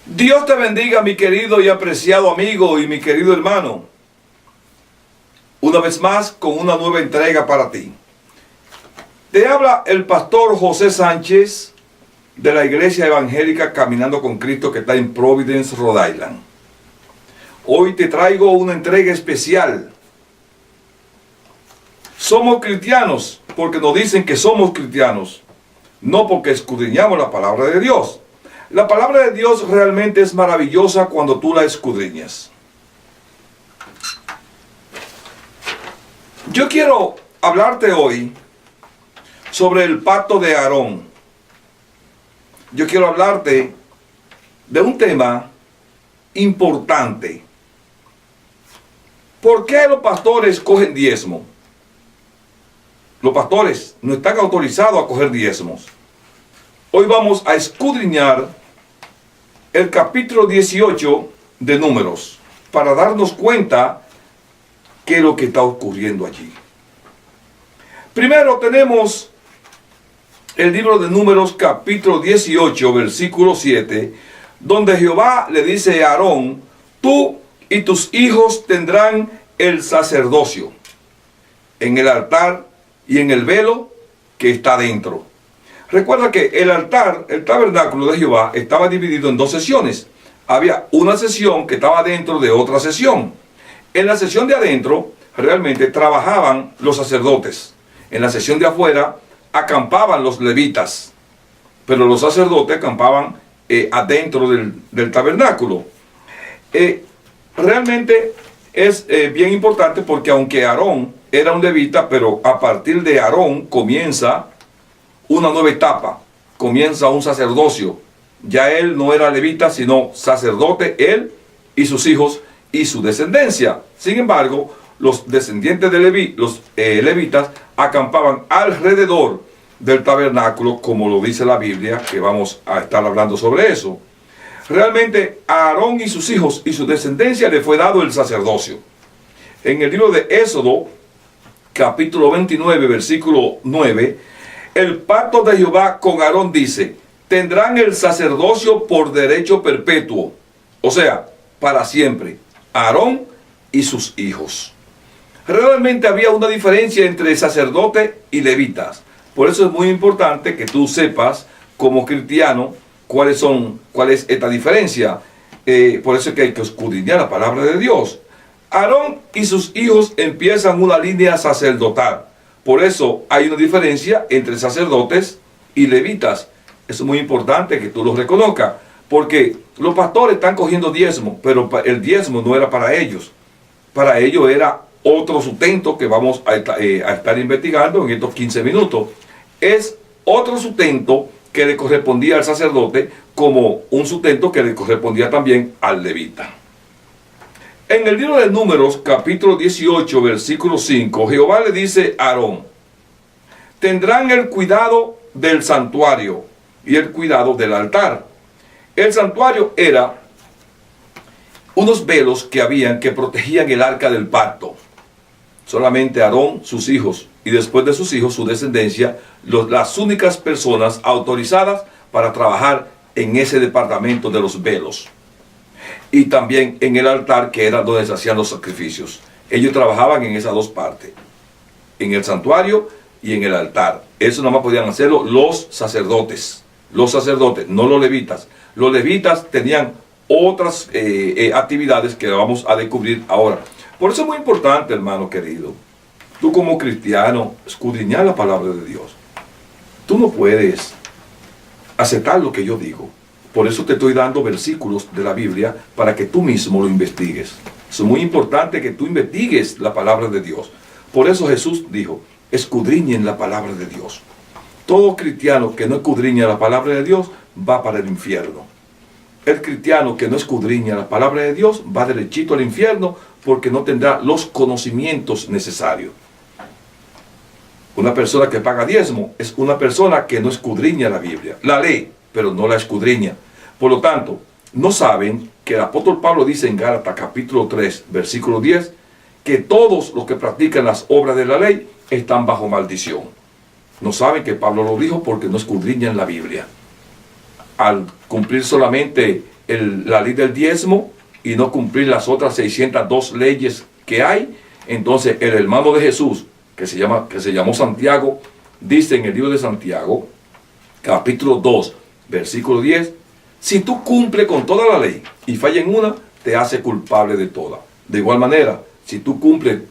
Dios te bendiga, mi querido y apreciado amigo y mi querido hermano. Una vez más con una nueva entrega para ti. Te habla el pastor José Sánchez de la Iglesia Evangélica Caminando con Cristo que está en Providence, Rhode Island. Hoy te traigo una entrega especial. Somos cristianos porque nos dicen que somos cristianos, no porque escudriñamos la palabra de Dios. La palabra de Dios realmente es maravillosa cuando tú la escudriñas. Yo quiero hablarte hoy sobre el pacto de Aarón. Yo quiero hablarte de un tema importante. ¿Por qué los pastores cogen diezmo? Los pastores no están autorizados a coger diezmos. Hoy vamos a escudriñar el capítulo 18 de Números para darnos cuenta qué es lo que está ocurriendo allí. Primero tenemos el libro de Números capítulo 18 versículo 7, donde Jehová le dice a Aarón: tú y tus hijos tendrán el sacerdocio en el altar y en el velo que está dentro. Recuerda que el altar, el tabernáculo de Jehová, estaba dividido en dos sesiones. Había una sesión que estaba dentro de otra sesión. En la sesión de adentro realmente trabajaban los sacerdotes. En la sesión de afuera acampaban los levitas. Pero los sacerdotes acampaban adentro del tabernáculo. Realmente es bien importante porque aunque Aarón era un levita, pero a partir de Aarón comienza una nueva etapa, comienza un sacerdocio. Ya él no era levita, sino sacerdote, él y sus hijos y su descendencia. Sin embargo, los descendientes de los levitas acampaban alrededor del tabernáculo, como lo dice la Biblia, que vamos a estar hablando sobre eso. Realmente a Aarón y sus hijos y su descendencia le fue dado el sacerdocio. En el libro de Éxodo, capítulo 29, versículo 9, el pacto de Jehová con Aarón dice: tendrán el sacerdocio por derecho perpetuo, o sea, para siempre, Aarón y sus hijos. Realmente había una diferencia entre sacerdote y levitas. Por eso es muy importante que tú sepas como cristiano cuál es esta diferencia. Por eso es que hay que escudriñar la palabra de Dios. Aarón y sus hijos empiezan una línea sacerdotal. Por eso hay una diferencia entre sacerdotes y levitas. Eso es muy importante que tú lo reconozcas, porque los pastores están cogiendo diezmo, pero el diezmo no era para ellos. Para ellos era otro sustento que vamos a estar investigando en estos 15 minutos. Es otro sustento que le correspondía al sacerdote, como un sustento que le correspondía también al levita. En el libro de Números, capítulo 18, versículo 5, Jehová le dice a Aarón: tendrán el cuidado del santuario y el cuidado del altar. El santuario era unos velos que habían que protegían el arca del pacto. Solamente Aarón, sus hijos y después de sus hijos, su descendencia, las únicas personas autorizadas para trabajar en ese departamento de los velos. Y también en el altar, que era donde se hacían los sacrificios. Ellos trabajaban en esas dos partes, en el santuario y en el altar. Eso nomás podían hacerlo los sacerdotes, no los levitas. Los levitas tenían otras actividades que vamos a descubrir ahora. Por eso es muy importante, hermano querido, tú como cristiano, escudriñar la palabra de Dios. Tú no puedes aceptar lo que yo digo. Por eso te estoy dando versículos de la Biblia para que tú mismo lo investigues. Es muy importante que tú investigues la palabra de Dios. Por eso Jesús dijo: escudriñen la palabra de Dios. Todo cristiano que no escudriña la palabra de Dios va para el infierno. El cristiano que no escudriña la palabra de Dios va derechito al infierno, porque no tendrá los conocimientos necesarios. Una persona que paga diezmo es una persona que no escudriña la Biblia. La lee, pero no la escudriña. Por lo tanto, no saben que el apóstol Pablo dice en Gálatas capítulo 3, versículo 10, que todos los que practican las obras de la ley están bajo maldición. No saben que Pablo lo dijo porque no escudriñan la Biblia. Al cumplir solamente la ley del diezmo y no cumplir las otras 602 leyes que hay, entonces el hermano de Jesús, que se llamó Santiago, dice en el libro de Santiago, capítulo 2, versículo 10, si tú cumples con toda la ley y falla en una, te hace culpable de toda. De igual manera, si tú cumples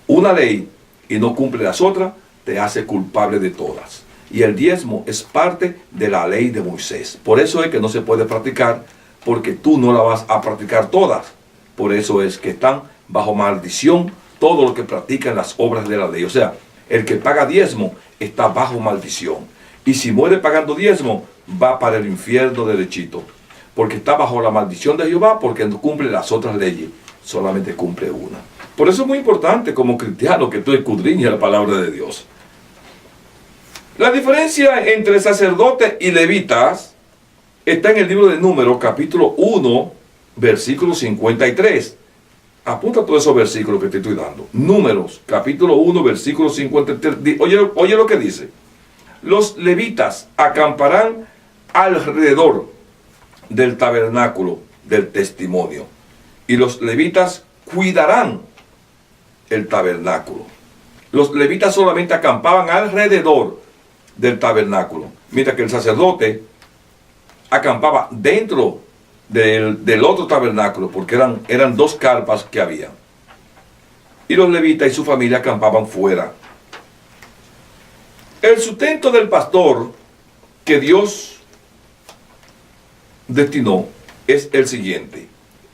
una ley y no cumples las otras, te hace culpable de todas. Y el diezmo es parte de la ley de Moisés. Por eso es que no se puede practicar, porque tú no la vas a practicar todas. Por eso es que están bajo maldición todos los que practican las obras de la ley. O sea, el que paga diezmo está bajo maldición. Y si muere pagando diezmo, va para el infierno derechito. Porque está bajo la maldición de Jehová, porque no cumple las otras leyes. Solamente cumple una. Por eso es muy importante como cristiano que tú escudriñes la palabra de Dios. La diferencia entre sacerdotes y levitas está en el libro de Números, capítulo 1, versículo 53. Apunta todos esos versículos que te estoy dando. Números, capítulo 1, versículo 53. Oye lo que dice. Los levitas acamparán alrededor del tabernáculo del testimonio. Y los levitas cuidarán el tabernáculo. Los levitas solamente acampaban alrededor del tabernáculo. Mientras que el sacerdote acampaba dentro del otro tabernáculo, porque eran dos carpas que había. Y los levitas y su familia acampaban fuera. El sustento del pastor que Dios destinó es el siguiente.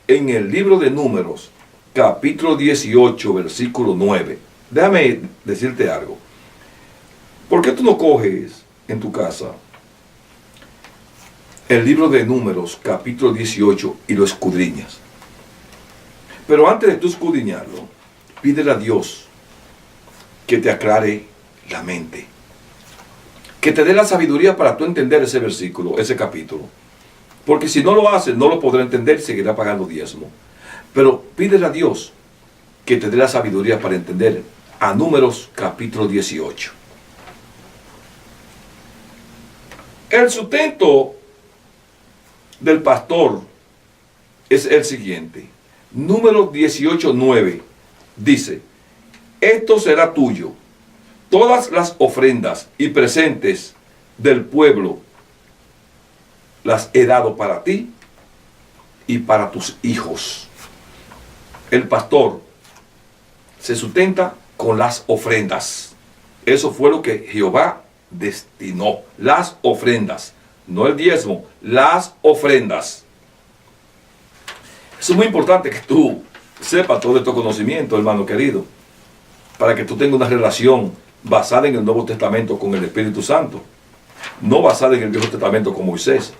En el libro de Números, capítulo 18, versículo 9. Déjame decirte algo. ¿Por qué tú no coges en tu casa el libro de Números, capítulo 18, y lo escudriñas? Pero antes de tú escudriñarlo, pídele a Dios que te aclare la mente, que te dé la sabiduría para tú entender ese versículo, ese capítulo. Porque si no lo haces, no lo podrá entender, seguirá pagando diezmo. Pero pídele a Dios que te dé la sabiduría para entender a Números, capítulo 18. El sustento del pastor es el siguiente. Números 18, 9 dice: esto será tuyo, todas las ofrendas y presentes del pueblo las he dado para ti y para tus hijos. El pastor se sustenta con las ofrendas. Eso fue lo que Jehová destinó. Las ofrendas. No el diezmo, las ofrendas. Eso es muy importante que tú sepas todo este conocimiento, hermano querido, para que tú tengas una relación basada en el Nuevo Testamento con el Espíritu Santo, no basada en el Viejo Testamento con Moisés.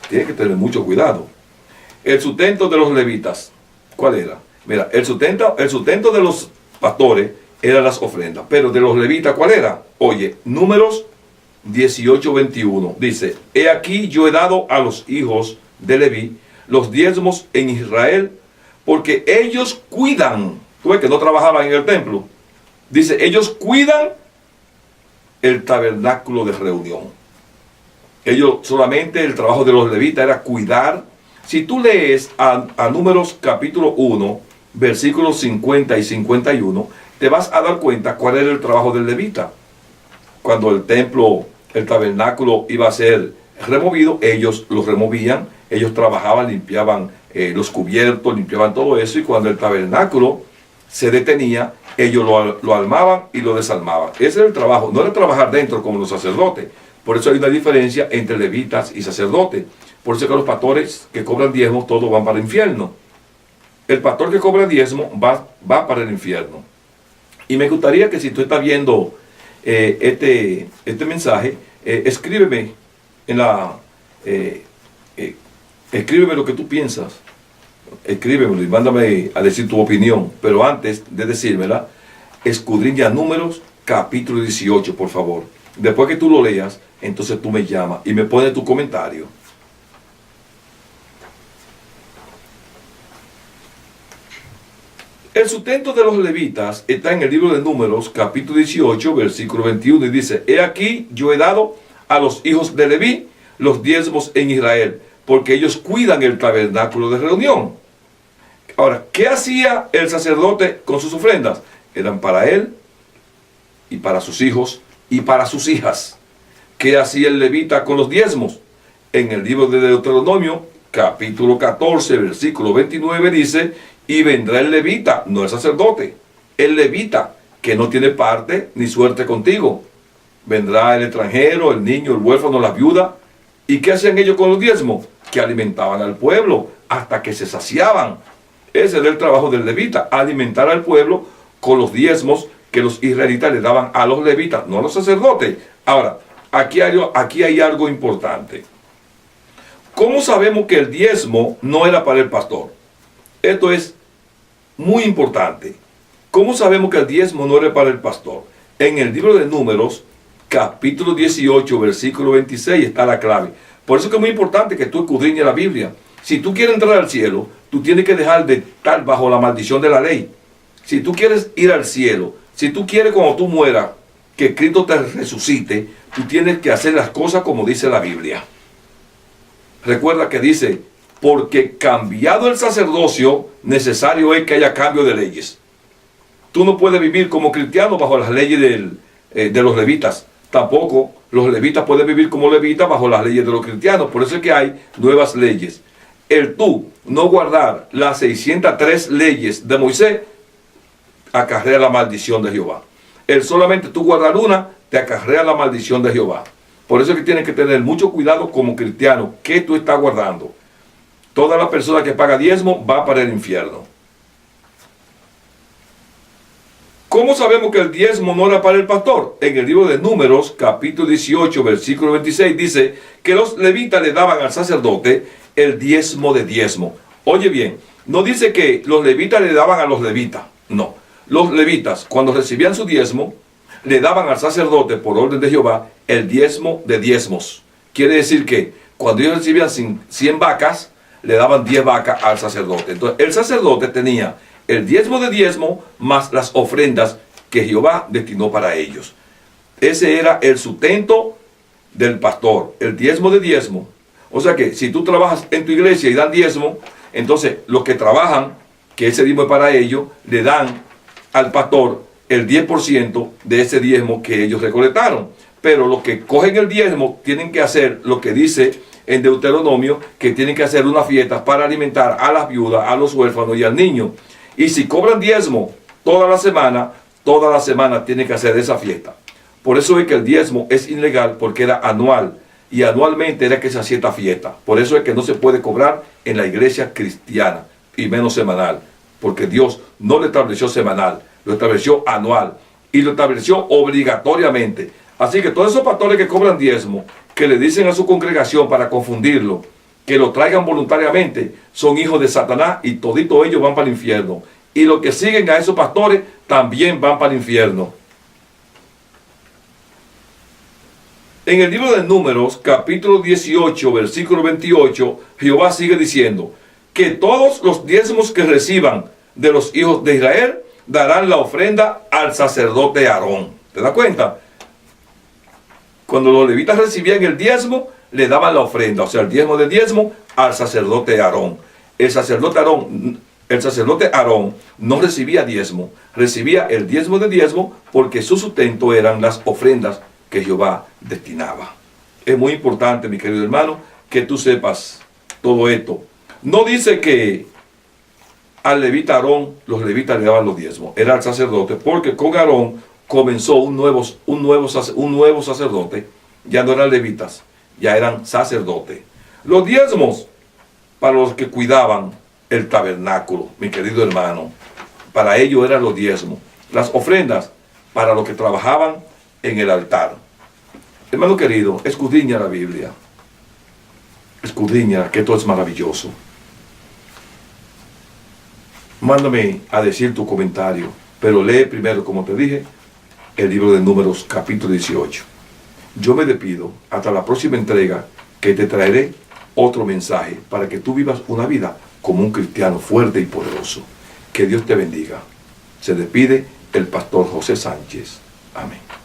Tienes que tener mucho cuidado. El sustento de los levitas, ¿cuál era? Mira, el sustento de los pastores eran las ofrendas, pero de los levitas, ¿cuál era? Oye, Números 18, 21, dice: he aquí yo he dado a los hijos de Leví los diezmos en Israel, porque ellos cuidan. Tú ves que no trabajaban en el templo. Dice, ellos cuidan el tabernáculo de reunión. Ellos solamente, el trabajo de los levitas era cuidar. Si tú lees a Números capítulo 1, versículos 50 y 51, te vas a dar cuenta cuál era el trabajo del levita. Cuando el templo, el tabernáculo iba a ser removido, ellos lo removían, ellos trabajaban, limpiaban los cubiertos, limpiaban todo eso, y cuando el tabernáculo se detenía, ellos lo armaban y lo desarmaban. Ese era el trabajo, no era trabajar dentro como los sacerdotes. Por eso hay una diferencia entre levitas y sacerdotes. Por eso que los pastores que cobran diezmo, todos van para el infierno. El pastor que cobra diezmo va para el infierno. Y me gustaría que si tú estás viendo este mensaje, escríbeme escríbeme lo que tú piensas. Escríbemelo y mándame a decir tu opinión. Pero antes de decírmela, escudriña Números capítulo 18, por favor. Después que tú lo leas, entonces tú me llamas y me pones tu comentario. El sustento de los levitas está en el libro de Números, capítulo 18, versículo 21, y dice: he aquí yo he dado a los hijos de Leví los diezmos en Israel, porque ellos cuidan el tabernáculo de reunión. Ahora, ¿qué hacía el sacerdote con sus ofrendas? Eran para él y para sus hijos y para sus hijas. ¿Qué hacía el levita con los diezmos? En el libro de Deuteronomio, capítulo 14, versículo 29 dice: y vendrá el levita, no el sacerdote, el levita, que no tiene parte ni suerte contigo. Vendrá el extranjero, el niño, el huérfano, la viuda. ¿Y qué hacían ellos con los diezmos? Que alimentaban al pueblo hasta que se saciaban. Ese era el trabajo del levita, alimentar al pueblo con los diezmos que los israelitas le daban a los levitas, no a los sacerdotes. Ahora, aquí hay algo importante. ¿Cómo sabemos que el diezmo no era para el pastor? Esto es muy importante. ¿Cómo sabemos que el diezmo no era para el pastor? En el libro de Números, capítulo 18, versículo 26, está la clave. Por eso es que es muy importante que tú escudriñes la Biblia. Si tú quieres entrar al cielo, tú tienes que dejar de estar bajo la maldición de la ley. Si tú quieres ir al cielo, si tú quieres cuando tú mueras que Cristo te resucite, tú tienes que hacer las cosas como dice la Biblia. Recuerda que dice: porque cambiado el sacerdocio, necesario es que haya cambio de leyes. Tú no puedes vivir como cristiano bajo las leyes de los levitas. Tampoco los levitas pueden vivir como levitas bajo las leyes de los cristianos. Por eso es que hay nuevas leyes. El tú no guardar las 603 leyes de Moisés acarrea la maldición de Jehová. El solamente tú guardar una te acarrea la maldición de Jehová. Por eso es que tienes que tener mucho cuidado como cristiano. ¿Qué tú estás guardando? Toda la persona que paga diezmo va para el infierno. ¿Cómo sabemos que el diezmo no era para el pastor? En el libro de Números, capítulo 18, versículo 26, dice que los levitas le daban al sacerdote el diezmo de diezmo. Oye bien, no dice que los levitas le daban a los levitas. No. Los levitas, cuando recibían su diezmo, le daban al sacerdote, por orden de Jehová, el diezmo de diezmos. Quiere decir que cuando ellos recibían 100 vacas, le daban 10 vacas al sacerdote. Entonces, el sacerdote tenía el diezmo de diezmo más las ofrendas que Jehová destinó para ellos. Ese era el sustento del pastor, el diezmo de diezmo. O sea que si tú trabajas en tu iglesia y dan diezmo, entonces los que trabajan, que ese diezmo es para ellos, le dan al pastor el 10% de ese diezmo que ellos recolectaron. Pero los que cogen el diezmo tienen que hacer lo que dice en Deuteronomio, que tienen que hacer una fiesta para alimentar a las viudas, a los huérfanos y al niño. Y si cobran diezmo toda la semana tienen que hacer esa fiesta. Por eso es que el diezmo es ilegal, porque era anual. Y anualmente era que se hacía esta fiesta. Por eso es que no se puede cobrar en la iglesia cristiana, y menos semanal. Porque Dios no lo estableció semanal, lo estableció anual. Y lo estableció obligatoriamente. Así que todos esos pastores que cobran diezmo, que le dicen a su congregación para confundirlo, que lo traigan voluntariamente, son hijos de Satanás y toditos ellos van para el infierno. Y los que siguen a esos pastores también van para el infierno. En el libro de Números, capítulo 18, versículo 28, Jehová sigue diciendo que todos los diezmos que reciban de los hijos de Israel darán la ofrenda al sacerdote Aarón. ¿Te das cuenta? Cuando los levitas recibían el diezmo, le daban la ofrenda, o sea, el diezmo de diezmo al sacerdote Aarón. El sacerdote Aarón no recibía diezmo, recibía el diezmo de diezmo porque su sustento eran las ofrendas que Jehová destinaba. Es muy importante, mi querido hermano, que tú sepas todo esto. No dice que al levita Aarón, los levitas le daban los diezmos, era el sacerdote, porque con Aarón comenzó un nuevo sacerdote. Ya no eran levitas, ya eran sacerdotes. Los diezmos para los que cuidaban el tabernáculo, mi querido hermano, para ellos eran los diezmos. Las ofrendas para los que trabajaban en el altar. Hermano querido, escudriña la Biblia. Escudriña, que esto es maravilloso. Mándame a decir tu comentario, pero lee primero, como te dije, el libro de Números, capítulo 18. Yo me despido hasta la próxima entrega, que te traeré otro mensaje para que tú vivas una vida como un cristiano fuerte y poderoso. Que Dios te bendiga. Se despide el pastor José Sánchez. Amén.